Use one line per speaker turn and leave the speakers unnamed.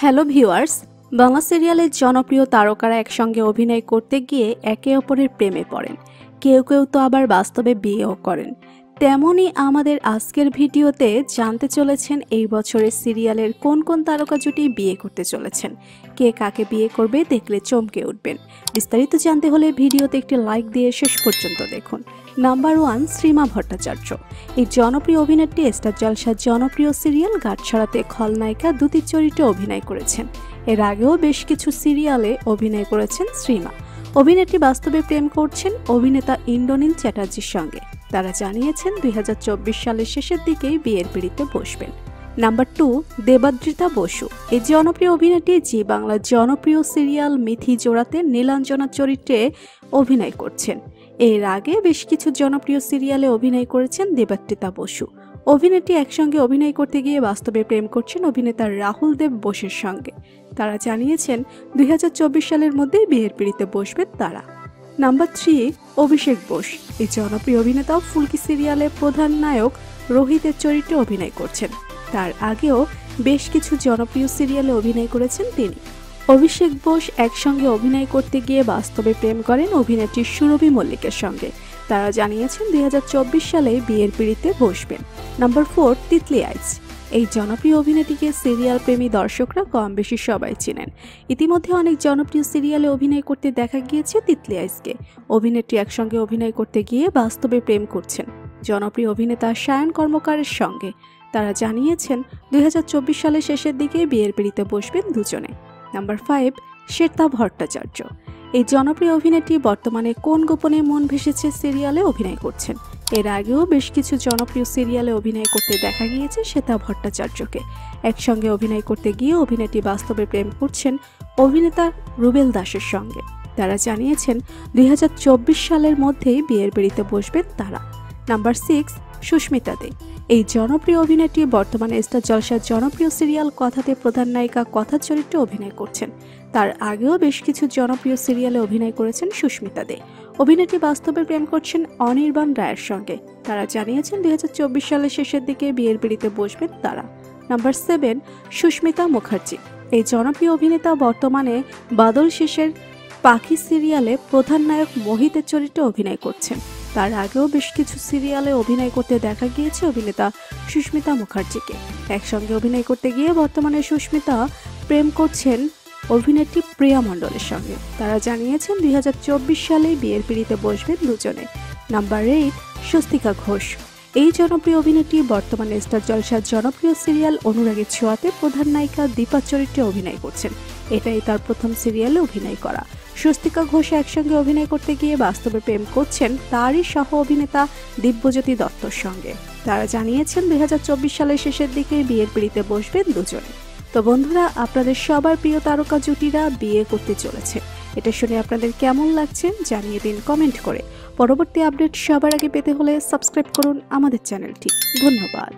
Hello viewers, Bangla সিরিয়ালের জনপ্রিয় তারকারা একসঙ্গে অভিনয় করতে গিয়ে একে অপরের প্রেমে পড়েন। কেউ কেউ তো আবার বাস্তবে বিয়েও করেন। তেমনই আমাদের আজকের ভিডিওতে জানতে চলেছেন এই বছরের সিরিয়ালের কোন কোন তারকা জুটি বিয়ে করতে চলেছেন। কে কাকে বিয়ে করবে দেখলে চমকে উঠবেন। বিস্তারিত জানতে হলে ভিডিওতে একটি লাইক দিয়ে শেষ পর্যন্ত দেখুন। নাম্বার 1, শ্রীমা ভট্টাচার্য। এই জনপ্রিয় অভিনেত্রী স্টার জলসার জনপ্রিয় সিরিয়াল গাঁটছড়াতে খলনায়িকা দ্যুতির চরিত্রে অভিনয় করেছেন। এর আগেও বেশ কিছু সিরিয়ালে অভিনয় করেছেন শ্রীমা। অভিনেত্রী বাস্তবে প্রেম করছেন অভিনেতা ইন্দ্রনীল চ্যাটার্জির সঙ্গে। তারা জানিয়েছেন 2024 সালের শেষের দিকেই বিয়ের পিঁড়িতে বসবেন। নাম্বার 2, দেবাদ্রিতা বসু। এই জনপ্রিয় অভিনেত্রী জি বাংলার জনপ্রিয় সিরিয়াল মিথি জোড়াতে নীলাঞ্জনার চরিত্রে অভিনয় করছেন। এর আগে বেশ কিছু জনপ্রিয় সিরিয়ালে অভিনয় করেছেন দেবাদ্রিতা বসু। অভিনেত্রী একসঙ্গে অভিনয় করতে গিয়ে বাস্তবে প্রেম করছেন অভিনেতা রাহুল দেব বোসের সঙ্গে। তারা জানিয়েছেন 2024 সালের মধ্যেই বিয়ের পিঁড়িতে বসবেন তারা। নাম্বার 3, অভিষেক বোস। এই জনপ্রিয় অভিনেতা ফুলকি সিরিয়ালে প্রধান নায়ক রোহিতের চরিত্রে অভিনয় করছেন। তার আগেও বেশ কিছু জনপ্রিয় সিরিয়ালে অভিনয় করেছেন তিনি। অভিষেক বোস একসঙ্গে অভিনয় করতে গিয়ে বাস্তবে প্রেম করেন অভিনেত্রী সুরভি মল্লিকের সঙ্গে। তারা জানিয়েছেন 2024 সালে বিয়ের পিঁড়িতে বসবেন। নাম্বার 4, তিতলি আইচ। এই জনপ্রিয় অভিনেত্রীকে সিরিয়াল প্রেমী দর্শকরা কম বেশি সবাই চিনেন। ইতিমধ্যে অনেক জনপ্রিয় সিরিয়ালে অভিনয় করতে দেখা গিয়েছে তিতলি আইচকে। অভিনেত্রী একসঙ্গে অভিনয় করতে গিয়ে বাস্তবে প্রেম করছেন জনপ্রিয় অভিনেতা সায়ন কর্মকারের সঙ্গে। তারা জানিয়েছেন 2024 সালের শেষের দিকে বিয়ের পিঁড়িতে বসবেন দুজনে। নাম্বার 5, শ্বেতা ভট্টাচার্য। এই জনপ্রিয় অভিনেত্রী বর্তমানে কোন গোপনে মন ভেসেছে সিরিয়ালে অভিনয় করছেন। এর আগেও বেশ কিছু জনপ্রিয় সিরিয়ালে অভিনয় করতে দেখা গিয়েছে শ্বেতা ভট্টাচার্যকে। একসঙ্গে অভিনয় করতে গিয়ে অভিনেত্রী বাস্তবে প্রেম করছেন অভিনেতা রুবেল দাসের সঙ্গে। তারা জানিয়েছেন 2024 সালের মধ্যেই বিয়ের পিঁড়িতে বসবেন তারা। নাম্বার 6, সুস্মিতা দে। এই জনপ্রিয় অভিনেত্রী বর্তমানে স্টার জলসার জনপ্রিয় সিরিয়াল কথাতে প্রধান নায়িকা কথার চরিত্রে অভিনয় করছেন। তার আগেও বেশ কিছু জনপ্রিয় সিরিয়ালে অভিনয় করেছেন সুস্মিতা দে। অভিনেত্রী বাস্তবে প্রেম করছেন অনির্বাণ রায়ের সঙ্গে। তারা জানিয়েছেন 2024 সালের শেষের দিকে বিয়ের পিঁড়িতে বসবেন তারা। নাম্বার 7, সুস্মিতা মুখার্জি। এই জনপ্রিয় অভিনেতা বর্তমানে বাদল শেষের পাখি সিরিয়ালে প্রধান নায়ক মোহিতের চরিত্রে অভিনয় করছেন। তার আগেও বেশ কিছু সিরিয়ালে অভিনয় করতে দেখা গিয়েছে অভিনেতা সুস্মিতা মুখার্জিকে। একসঙ্গে অভিনয় করতে গিয়ে বর্তমানে সুস্মিতা প্রেম করছেন অভিনেত্রী প্রিয়া মণ্ডলের সঙ্গে। তারা জানিয়েছেন 2024 সালে বিয়ের পিঁড়িতে বসবেন দুজনে। নাম্বার 8, স্বস্তিকা ঘোষ। এই জনপ্রিয় অভিনেত্রী বর্তমানে স্টার জলসার জনপ্রিয় সিরিয়াল অনুরাগের ছোঁয়াতে প্রধান নায়িকা দীপার চরিত্রে অভিনয় করছেন। এটাই তার প্রথম সিরিয়ালে অভিনয় করা। স্বস্তিকা ঘোষ একসঙ্গে অভিনয় করতে গিয়ে বাস্তবে প্রেম করছেন তারই সহ অভিনেতা দিব্যজ্যোতি দত্তর সঙ্গে। তারা জানিয়েছেন 2024 সালের শেষের দিকে বিয়ের পিঁড়িতে বসবেন দুজনে। তো বন্ধুরা, আপনাদের সবার প্রিয় তারকা জুটিরা বিয়ে করতে চলেছে। এটা শুনে আপনাদের কেমন লাগছে জানিয়ে দিন কমেন্ট করে। পরবর্তী আপডেট সবার আগে পেতে হলে সাবস্ক্রাইব করুন আমাদের চ্যানেলটি। ধন্যবাদ।